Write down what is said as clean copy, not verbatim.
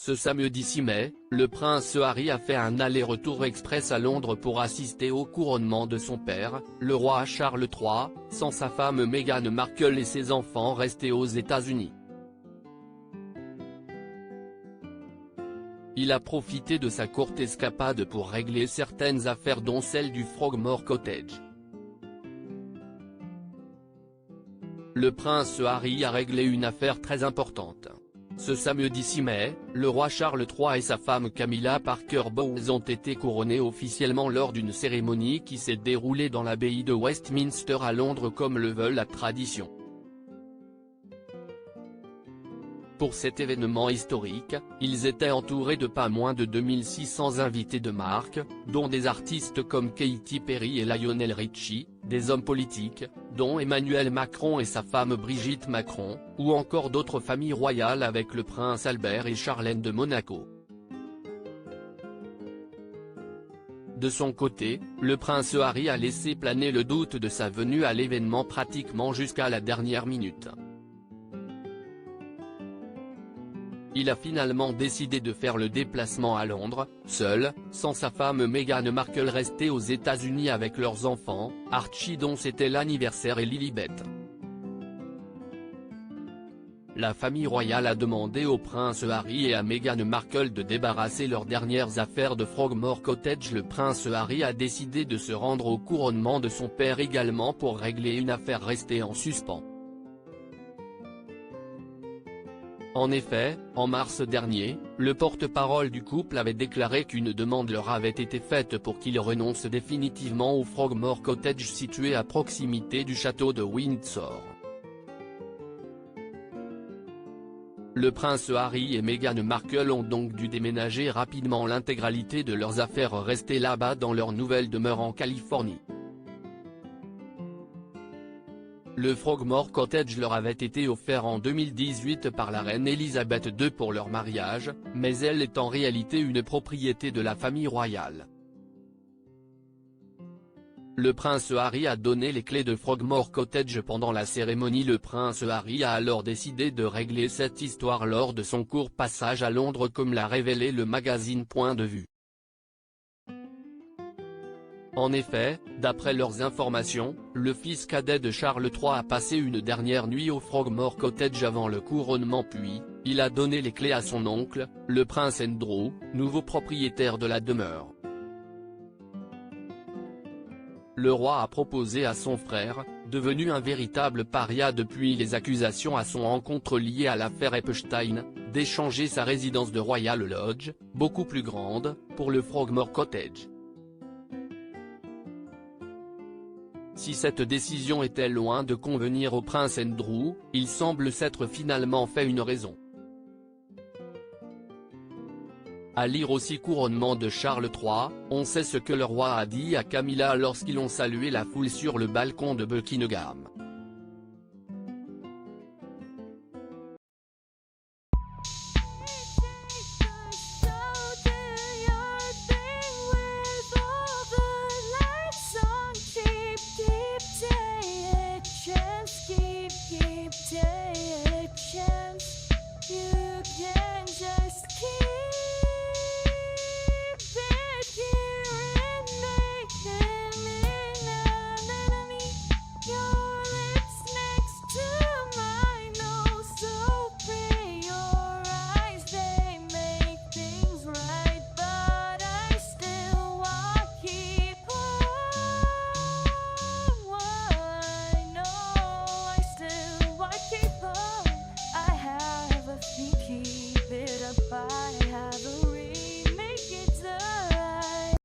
Ce samedi 6 mai, le prince Harry a fait un aller-retour express à Londres pour assister au couronnement de son père, le roi Charles III, sans sa femme Meghan Markle et ses enfants restés aux États-Unis. Il a profité de sa courte escapade pour régler certaines affaires dont celle du Frogmore Cottage. Le prince Harry a réglé une affaire très importante. Ce samedi 6 mai, le roi Charles III et sa femme Camilla Parker Bowles ont été couronnés officiellement lors d'une cérémonie qui s'est déroulée dans l'abbaye de Westminster à Londres comme le veut la tradition. Pour cet événement historique, ils étaient entourés de pas moins de 2600 invités de marque, dont des artistes comme Katy Perry et Lionel Richie, des hommes politiques, dont Emmanuel Macron et sa femme Brigitte Macron, ou encore d'autres familles royales avec le prince Albert et Charlène de Monaco. De son côté, le prince Harry a laissé planer le doute de sa venue à l'événement pratiquement jusqu'à la dernière minute. Il a finalement décidé de faire le déplacement à Londres, seul, sans sa femme Meghan Markle restée aux États-Unis avec leurs enfants, Archie dont c'était l'anniversaire et Lilibet. La famille royale a demandé au prince Harry et à Meghan Markle de débarrasser leurs dernières affaires de Frogmore Cottage. Le prince Harry a décidé de se rendre au couronnement de son père également pour régler une affaire restée en suspens. En effet, en mars dernier, le porte-parole du couple avait déclaré qu'une demande leur avait été faite pour qu'ils renoncent définitivement au Frogmore Cottage situé à proximité du château de Windsor. Le prince Harry et Meghan Markle ont donc dû déménager rapidement l'intégralité de leurs affaires restées là-bas dans leur nouvelle demeure en Californie. Le Frogmore Cottage leur avait été offert en 2018 par la reine Elisabeth II pour leur mariage, mais elle est en réalité une propriété de la famille royale. Le prince Harry a donné les clés de Frogmore Cottage pendant la cérémonie. Le prince Harry a alors décidé de régler cette histoire lors de son court passage à Londres comme l'a révélé le magazine Point de Vue. En effet, d'après leurs informations, le fils cadet de Charles III a passé une dernière nuit au Frogmore Cottage avant le couronnement puis, il a donné les clés à son oncle, le prince Andrew, nouveau propriétaire de la demeure. Le roi a proposé à son frère, devenu un véritable paria depuis les accusations à son encontre liées à l'affaire Epstein, d'échanger sa résidence de Royal Lodge, beaucoup plus grande, pour le Frogmore Cottage. Si cette décision était loin de convenir au prince Andrew, il semble s'être finalement fait une raison. À lire aussi couronnement de Charles III, on sait ce que le roi a dit à Camilla lorsqu'ils ont salué la foule sur le balcon de Buckingham.